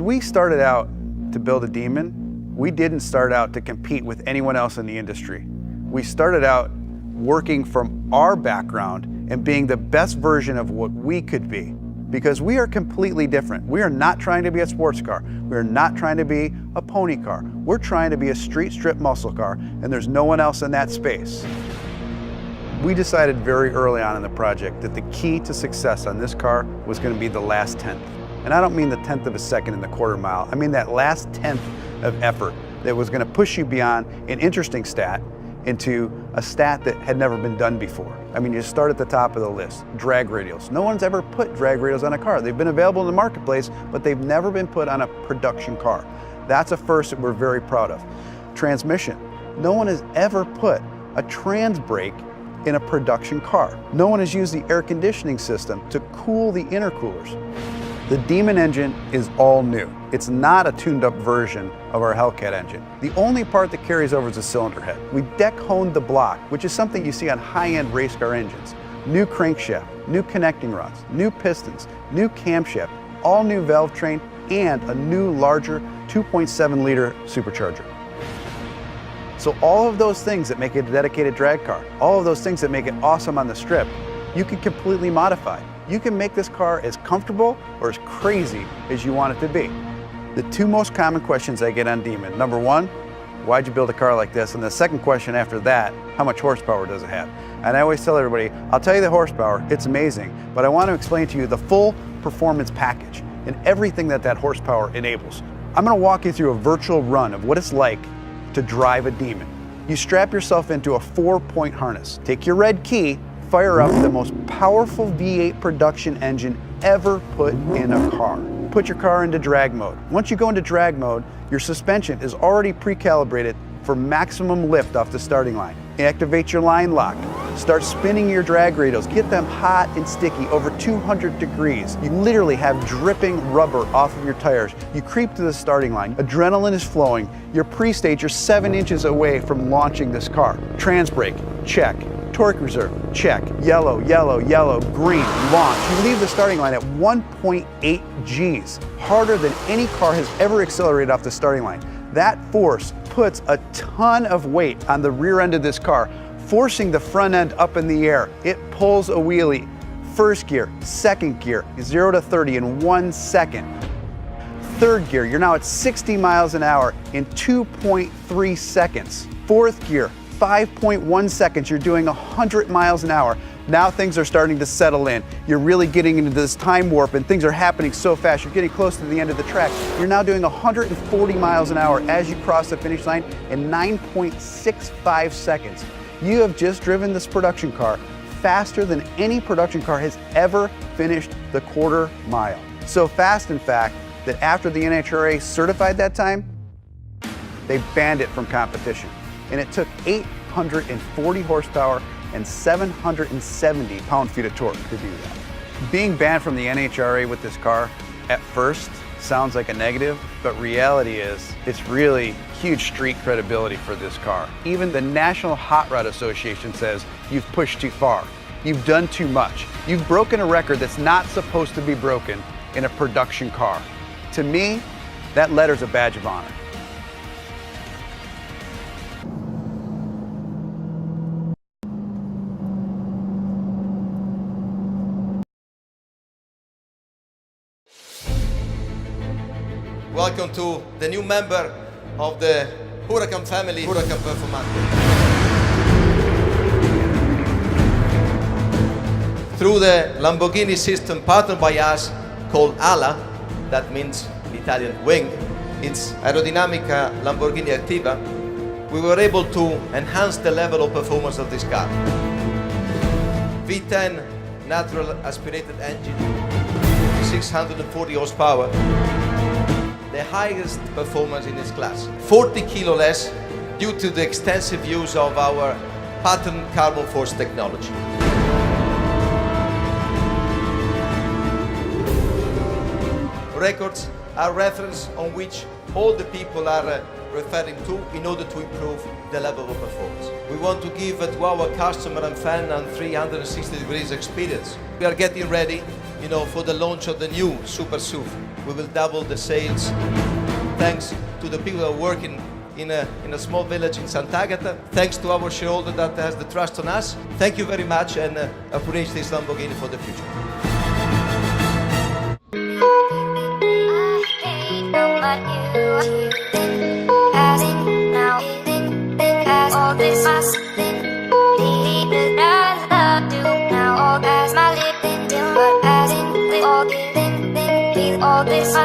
we started out to build a Demon, we didn't start out to compete with anyone else in the industry. We started out working from our background and being the best version of what we could be, because we are completely different. We are not trying to be a sports car. We are not trying to be a pony car. We're trying to be a street strip muscle car, and there's no one else in that space. We decided very early on in the project that the key to success on this car was going to be the last tenth. And I don't mean the tenth of a second in the quarter mile. I mean that last tenth of effort that was going to push you beyond an interesting stat into a stat that had never been done before. I mean, you start at the top of the list, drag radials. No one's ever put drag radials on a car. They've been available in the marketplace, but they've never been put on a production car. That's a first that we're very proud of. Transmission. No one has ever put a trans brake in a production car. No one has used the air conditioning system to cool the intercoolers. The Demon engine is all new. It's not a tuned up version of our Hellcat engine. The only part that carries over is the cylinder head. We deck honed the block, which is something you see on high-end race car engines. New crankshaft, new connecting rods, new pistons, new camshaft, all new valve train, and a new larger 2.7 liter supercharger. So all of those things that make it a dedicated drag car, all of those things that make it awesome on the strip, you can completely modify. You can make this car as comfortable or as crazy as you want it to be. The two most common questions I get on Demon: number one, why'd you build a car like this? And the second question after that, how much horsepower does it have? And I always tell everybody, I'll tell you the horsepower, it's amazing, but I want to explain to you the full performance package and everything that that horsepower enables. I'm going to walk you through a virtual run of what it's like to drive a Demon. You strap yourself into a 4-point harness, take your red key, fire up the most powerful V8 production engine ever put in a car. Put your car into drag mode. Once you go into drag mode, your suspension is already pre-calibrated for maximum lift off the starting line. Activate your line lock. Start spinning your drag radials. Get them hot and sticky, over 200 degrees. You literally have dripping rubber off of your tires. You creep to the starting line. Adrenaline is flowing. You're pre-stage. You're 7 inches away from launching this car. Trans brake, check. Torque reserve, check. Yellow, yellow, yellow, green, launch. You leave the starting line at 1.8 Gs, harder than any car has ever accelerated off the starting line. That force puts a ton of weight on the rear end of this car, forcing the front end up in the air. It pulls a wheelie. First gear, second gear, 0 to 30 in 1 second. Third gear, you're now at 60 miles an hour in 2.3 seconds. Fourth gear, 5.1 seconds, you're doing 100 miles an hour. Now things are starting to settle in. You're really getting into this time warp and things are happening so fast. You're getting close to the end of the track. You're now doing 140 miles an hour as you cross the finish line in 9.65 seconds. You have just driven this production car faster than any production car has ever finished the quarter mile. So fast, in fact, that after the NHRA certified that time, they banned it from competition. And it took 840 horsepower and 770 pound-feet of torque to do that. Being banned from the NHRA with this car at first sounds like a negative, but reality is it's really huge street credibility for this car. Even the National Hot Rod Association says you've pushed too far. You've done too much. You've broken a record that's not supposed to be broken in a production car. To me, that letter's a badge of honor. Welcome to the new member of the HURACAN family, HURACAN Performante. Through the Lamborghini system partnered by us called ALA, that means Italian wing, it's aerodynamic Lamborghini Activa, we were able to enhance the level of performance of this car. V10 natural aspirated engine, 640 horsepower, the highest performance in its class. 40 kilo less due to the extensive use of our patented carbon force technology. Records are reference on which all the people are referring to in order to improve the level of performance. We want to give to our customer and fan a 360 degrees experience. We are getting ready for the launch of the new Super SUV. We will double the sales thanks to the people that are working in a small village in Sant'Agata, thanks to our shareholder that has the trust on us. Thank you very much, and appreciate this Lamborghini for the future. All this